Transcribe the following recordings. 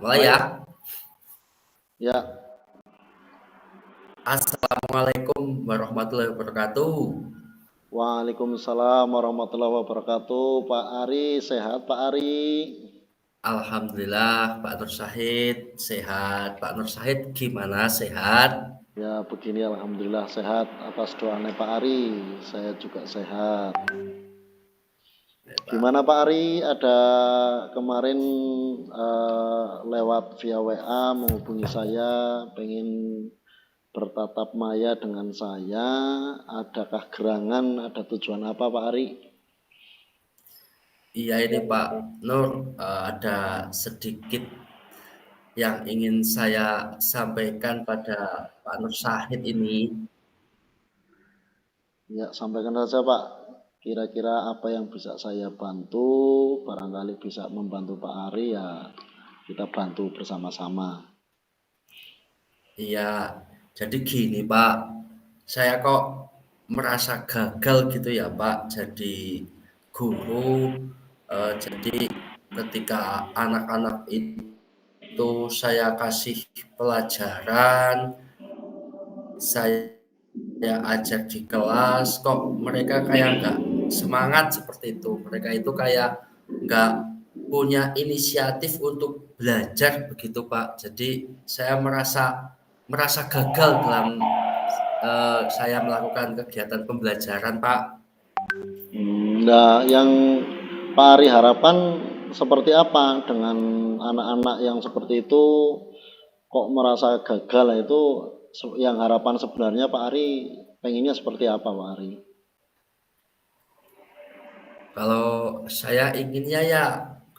Mulai ya. Baik, ya. Assalamualaikum warahmatullahi wabarakatuh. Waalaikumsalam warahmatullahi wabarakatuh. Pak Ari, sehat Pak Ari? Alhamdulillah Pak Nur Syahid sehat. Pak Nur Syahid gimana sehat? Ya, begini alhamdulillah sehat atas doanya Pak Ari. Saya juga sehat. Ya, Gimana Pak. Pak Ari? Ada kemarin lewat via WA menghubungi saya, pengen bertatap maya dengan saya. Adakah gerangan? Ada tujuan apa Pak Ari? Iya ini Pak Nur, ada sedikit yang ingin saya sampaikan pada Pak Nur Syahid ini. Ya, sampaikan saja Pak. Kira-kira apa yang bisa saya bantu, barangkali bisa membantu Pak Ari ya kita bantu bersama-sama. Iya, jadi gini Pak, saya kok merasa gagal gitu ya Pak, jadi guru. Jadi ketika anak-anak itu saya kasih pelajaran, saya ajar di kelas, kok mereka kayak nggak semangat seperti itu. Mereka itu kayak nggak punya inisiatif untuk belajar begitu Pak. Jadi saya merasa gagal dalam saya melakukan kegiatan pembelajaran Pak. Nah, yang Pak Ari harapkan seperti apa dengan anak-anak yang seperti itu kok merasa gagal itu yang harapan sebenarnya Pak Ari pengennya seperti apa Pak Ari? Kalau saya inginnya ya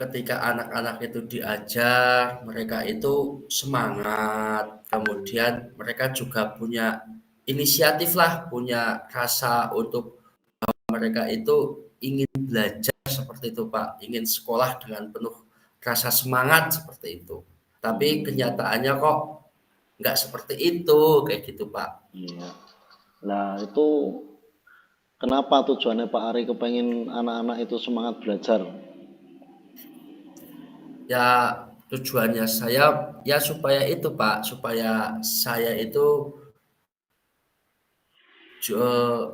ketika anak-anak itu diajar, mereka itu semangat, kemudian mereka juga punya inisiatif lah, punya rasa untuk mereka itu ingin belajar seperti itu Pak, ingin sekolah dengan penuh rasa semangat seperti itu. Tapi kenyataannya kok nggak seperti itu, kayak gitu Pak. Iya. Nah, itu kenapa tujuannya Pak Ari kepengen anak-anak itu semangat belajar? Ya tujuannya saya ya supaya itu Pak, supaya saya itu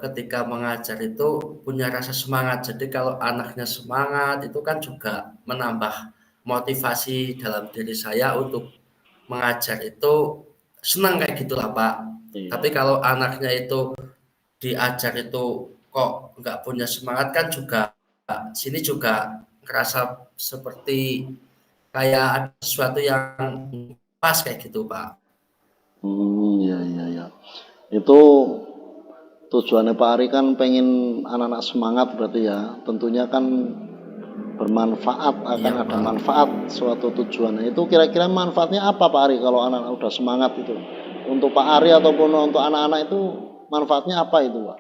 ketika mengajar itu punya rasa semangat. Jadi kalau anaknya semangat itu kan juga menambah motivasi dalam diri saya untuk mengajar itu senang kayak gitulah Pak. Tapi Iya. kalau anaknya itu diajar itu kok nggak punya semangat kan juga sini juga ngerasa seperti kayak ada sesuatu yang pas kayak gitu Pak. Iya, iya, iya. Itu tujuannya Pak Ari kan pengen anak-anak semangat berarti ya. Tentunya kan bermanfaat, akan Iya ada Pak. manfaat suatu tujuannya. Itu kira-kira manfaatnya apa Pak Ari kalau anak-anak udah semangat itu? Untuk Pak Ari ataupun untuk anak-anak itu manfaatnya apa itu Pak?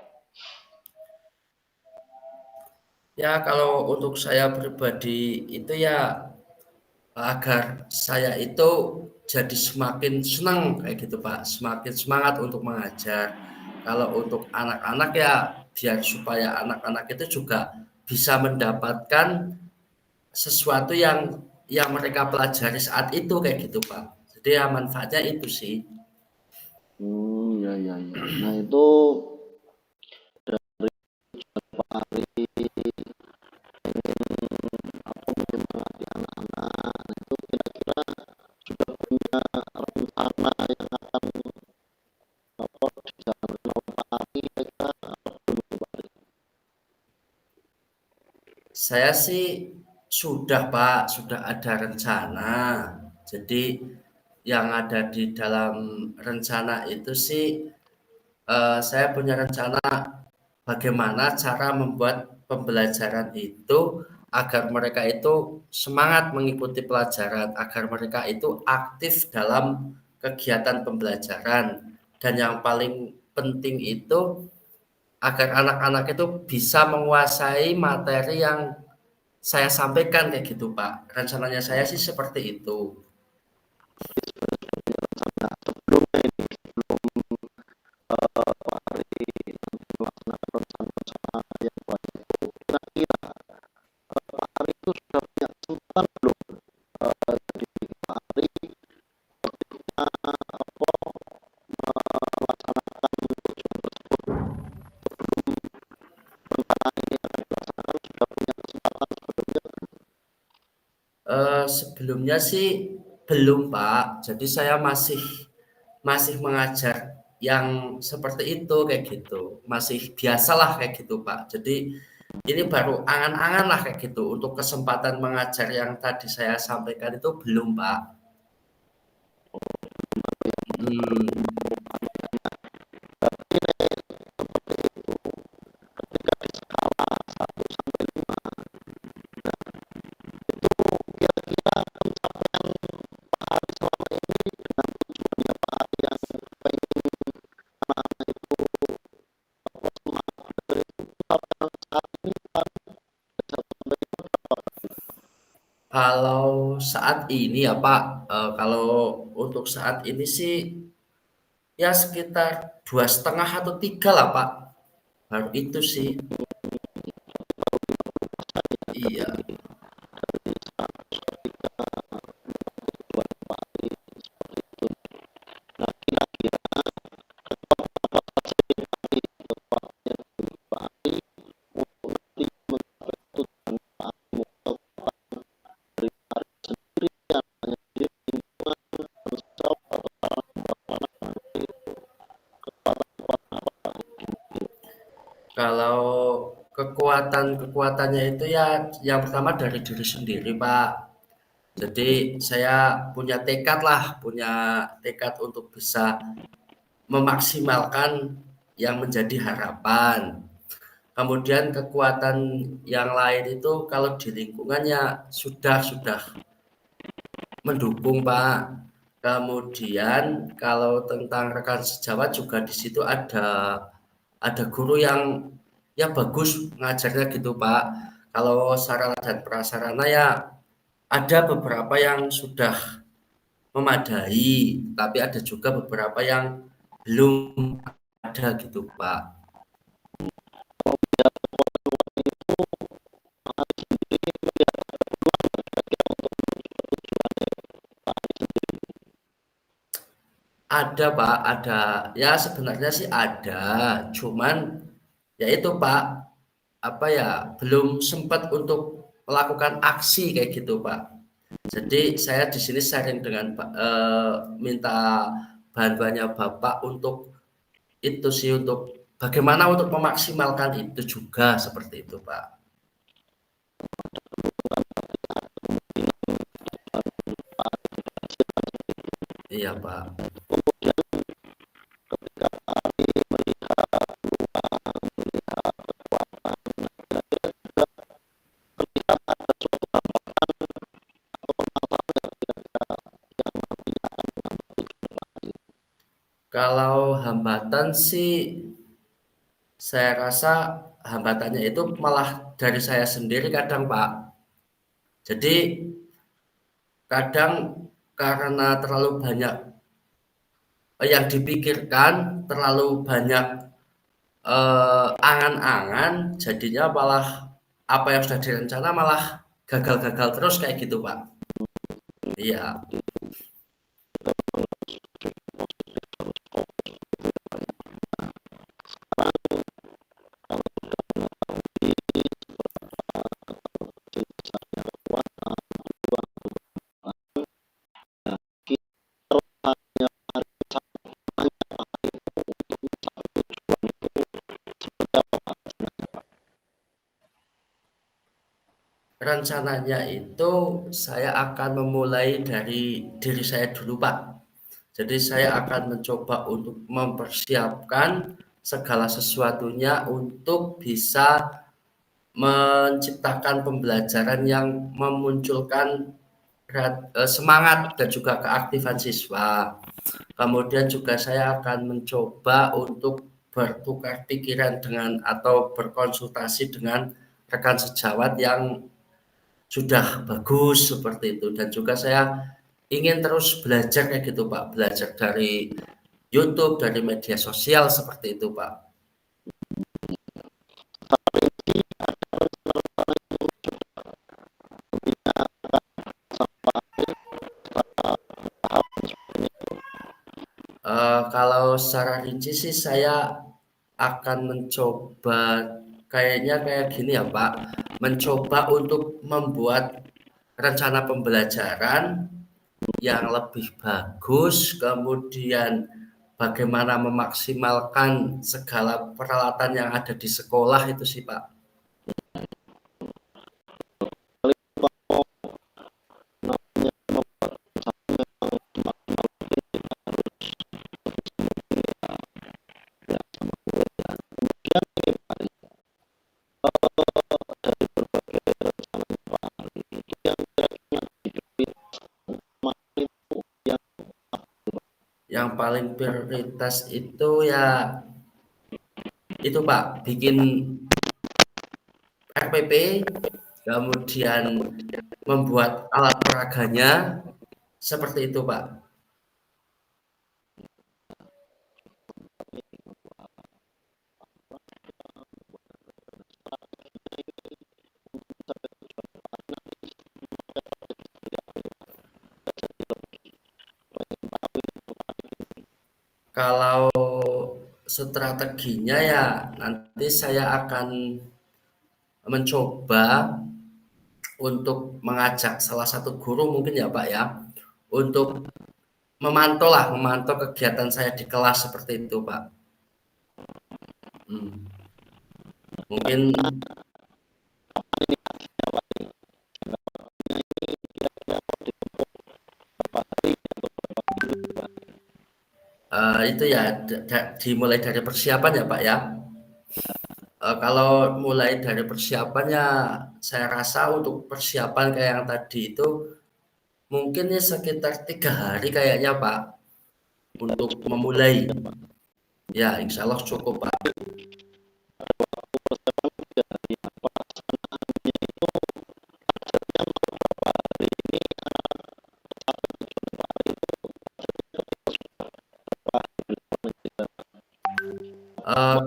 Ya kalau untuk saya pribadi itu ya agar saya itu jadi semakin senang kayak gitu Pak, semakin semangat untuk mengajar. Kalau untuk anak-anak ya biar supaya anak-anak itu juga bisa mendapatkan sesuatu yang mereka pelajari saat itu kayak gitu Pak. Jadi ya manfaatnya itu sih. Ya, ya, ya. Nah itu Pak Ari apa menyemangati anak-anak. Nah itu kira-kira sudah punya rencana yang akan apa dijalankan oleh Pak Ari kira-kira belum Pak Ari? Saya sih sudah Pak, sudah ada rencana. Jadi yang ada di dalam rencana itu sih saya punya rencana bagaimana cara membuat pembelajaran itu agar mereka itu semangat mengikuti pelajaran, agar mereka itu aktif dalam kegiatan pembelajaran. Dan yang paling penting itu agar anak-anak itu bisa menguasai materi yang saya sampaikan kayak gitu Pak. Rencananya saya sih seperti itu. Nah sebelumnya ini sebelum Pak Ari melaksanakan rencana-rencana yang baik itu kira-kira Pak Ari itu sudah punya kesempatan belum jadi Pak Ari Sebelumnya sih belum, Pak. Jadi saya masih masih mengajar yang seperti itu, kayak gitu. Masih biasalah kayak gitu, Pak. Jadi ini baru angan-angan lah kayak gitu. Untuk kesempatan mengajar yang tadi saya sampaikan itu belum, Pak. Mhm. Kalau saat ini ya, Pak, kalau untuk saat ini sih ya sekitar 2,5 atau 3 lah, Pak. Baru itu sih. Iya. Kalau kekuatan-kekuatannya itu ya yang pertama dari diri sendiri, Pak. Jadi saya punya tekad lah, punya tekad untuk bisa memaksimalkan yang menjadi harapan. Kemudian kekuatan yang lain itu kalau di lingkungannya sudah mendukung, Pak. Kemudian kalau tentang rekan sejawat juga di situ ada guru yang ya bagus ngajarnya gitu, Pak. Kalau sarana dan prasarana ya ada beberapa yang sudah memadai, tapi ada juga beberapa yang belum ada gitu, Pak. Ada, Pak, ada. Ya sebenarnya sih ada, cuman ya itu, Pak, apa ya, belum sempat untuk melakukan aksi kayak gitu, Pak. Jadi saya di sini sharing dengan minta bantuannya Bapak untuk itu sih, untuk bagaimana untuk memaksimalkan itu juga seperti itu, Pak. Iya, Pak. Kalau hambatan sih saya rasa hambatannya itu malah dari saya sendiri kadang, Pak. Jadi kadang karena terlalu banyak yang dipikirkan, terlalu banyak angan-angan, jadinya malah apa yang sudah direncana malah gagal-gagal terus kayak gitu, Pak. Iya. Rencananya itu saya akan memulai dari diri saya dulu, Pak. Jadi saya akan mencoba untuk mempersiapkan segala sesuatunya untuk bisa menciptakan pembelajaran yang memunculkan semangat dan juga keaktifan siswa. Kemudian juga saya akan mencoba untuk bertukar pikiran dengan atau berkonsultasi dengan rekan sejawat yang sudah bagus seperti itu, dan juga saya ingin terus belajar kayak gitu, Pak, belajar dari YouTube, dari media sosial seperti itu, Pak. Kalau secara rinci sih saya akan mencoba kayaknya kayak gini ya, Pak, mencoba untuk membuat rencana pembelajaran yang lebih bagus, kemudian bagaimana memaksimalkan segala peralatan yang ada di sekolah itu sih Pak. Yang paling prioritas itu ya itu Pak, bikin RPP, kemudian membuat alat peraganya, seperti itu Pak. Kalau strateginya ya nanti saya akan mencoba untuk mengajak salah satu guru mungkin ya Pak ya, untuk memantau kegiatan saya di kelas seperti itu Pak. Hmm. Mungkin itu ya dimulai dari persiapan ya Pak ya. Kalau mulai dari persiapannya, saya rasa untuk persiapan kayak yang tadi itu mungkin ya sekitar 3 hari kayaknya Pak untuk memulai. Ya, insya Allah cukup Pak. Eh,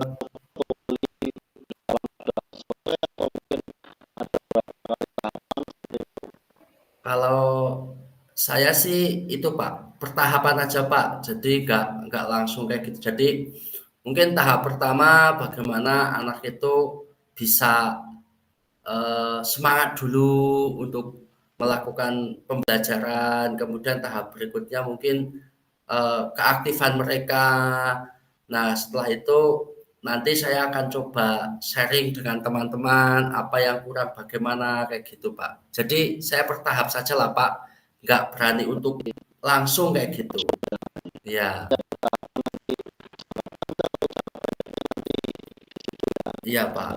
Kalau saya sih itu Pak, pertahapan aja Pak. Jadi nggak langsung kayak gitu. Jadi mungkin tahap pertama bagaimana anak itu bisa semangat dulu untuk melakukan pembelajaran. Kemudian tahap berikutnya mungkin keaktifan mereka. Nah setelah itu nanti saya akan coba sharing dengan teman-teman apa yang kurang bagaimana kayak gitu Pak. Jadi saya bertahap saja lah Pak, nggak berani untuk langsung kayak gitu. Ya, iya Pak.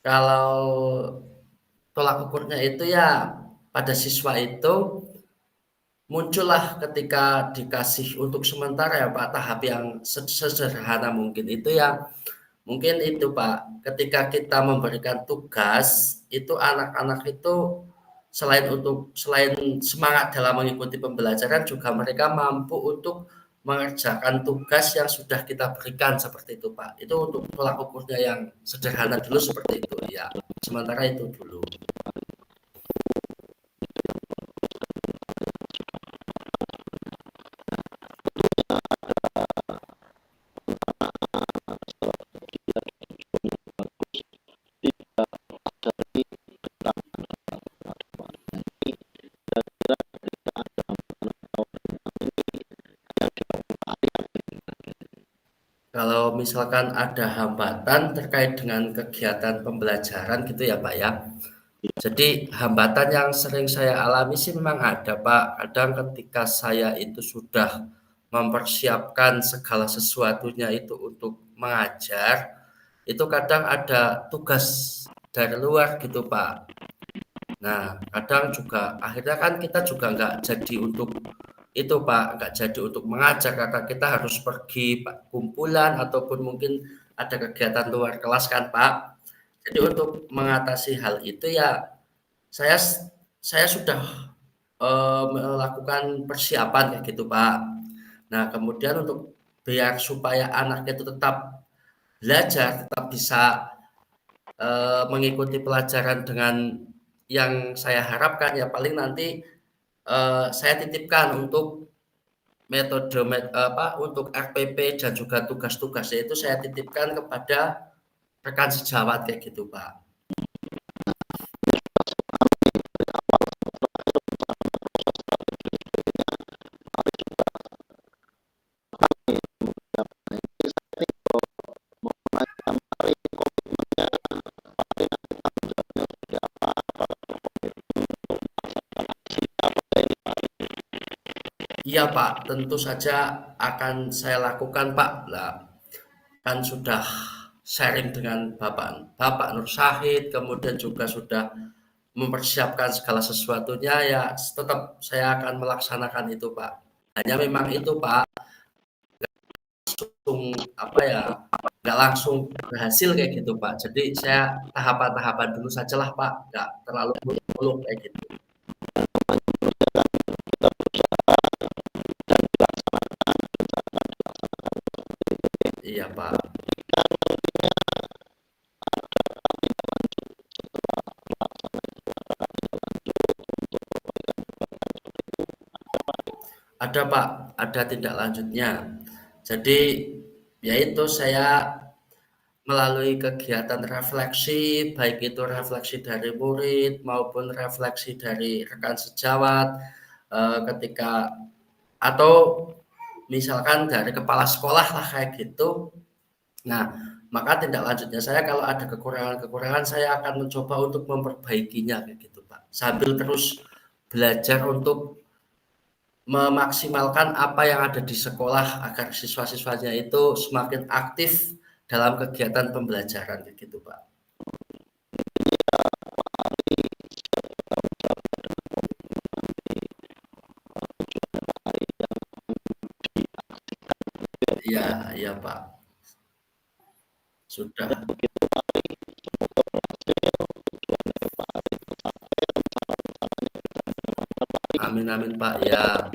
Kalau tolak ukurnya itu ya pada siswa itu muncullah ketika dikasih untuk sementara ya Pak tahap yang sederhana mungkin itu ya. Mungkin itu Pak, ketika kita memberikan tugas, itu anak-anak itu selain semangat dalam mengikuti pembelajaran juga mereka mampu untuk mengerjakan tugas yang sudah kita berikan seperti itu Pak. Itu untuk tolak ukurnya yang sederhana dulu seperti itu ya. Sementara itu dulu. Kalau misalkan ada hambatan terkait dengan kegiatan pembelajaran gitu ya Pak ya. Jadi hambatan yang sering saya alami sih memang ada Pak. Kadang ketika saya itu sudah mempersiapkan segala sesuatunya itu untuk mengajar, itu kadang ada tugas dari luar gitu Pak. Nah, kadang juga akhirnya kan kita juga nggak jadi untuk itu Pak, nggak jadi untuk mengajar karena kita harus pergi Pak, kumpulan ataupun mungkin ada kegiatan luar kelas kan Pak. Jadi untuk mengatasi hal itu ya saya saya sudah melakukan persiapan kayak gitu Pak. Nah, kemudian untuk biar supaya anak itu tetap belajar, tetap bisa mengikuti pelajaran dengan yang saya harapkan ya paling nanti saya titipkan untuk untuk RPP dan juga tugas-tugasnya itu saya titipkan kepada rekan sejawat kayak gitu, Pak. Iya, Pak, tentu saja akan saya lakukan, Pak. Lah, kan sudah sharing dengan Bapak Nur Syahid, kemudian juga sudah mempersiapkan segala sesuatunya, ya tetap saya akan melaksanakan itu, Pak. Hanya memang itu, Pak, langsung apa ya, nggak langsung berhasil kayak gitu, Pak. Jadi saya tahapan-tahapan dulu sajalah, Pak, nggak terlalu muluk-muluk kayak gitu. Iya, Pak. Ada, Pak, ada tindak lanjutnya. Jadi yaitu saya melalui kegiatan refleksi, baik itu refleksi dari murid maupun refleksi dari rekan sejawat, ketika atau misalkan dari kepala sekolah lah kayak gitu. Nah, maka tindak lanjutnya saya kalau ada kekurangan-kekurangan saya akan mencoba untuk memperbaikinya kayak gitu, Pak. Sambil terus belajar untuk memaksimalkan apa yang ada di sekolah agar siswa-siswanya itu semakin aktif dalam kegiatan pembelajaran gitu, Pak. Iya, iya, Pak. Sudah. Amin, amin, Pak. Ya,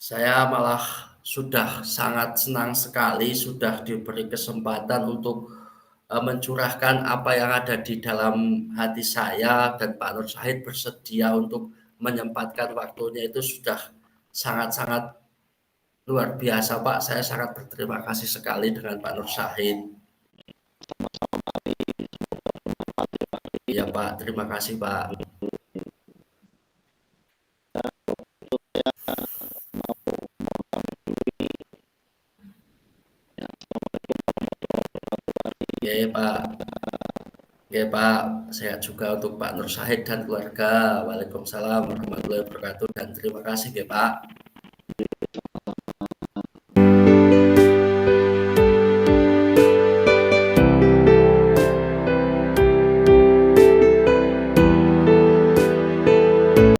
saya malah sudah sangat senang sekali sudah diberi kesempatan untuk mencurahkan apa yang ada di dalam hati saya, dan Pak Nur Syahid bersedia untuk menyempatkan waktunya itu sudah sangat-sangat luar biasa, Pak. Saya sangat berterima kasih sekali dengan Pak Nur Syahid. Iya, Pak. Terima kasih, Pak. Oke, Pak. Oke, Pak. Sehat juga untuk Pak Nur Syahid dan keluarga. Waalaikumsalam warahmatullahi wabarakatuh dan terima kasih, ya, Pak.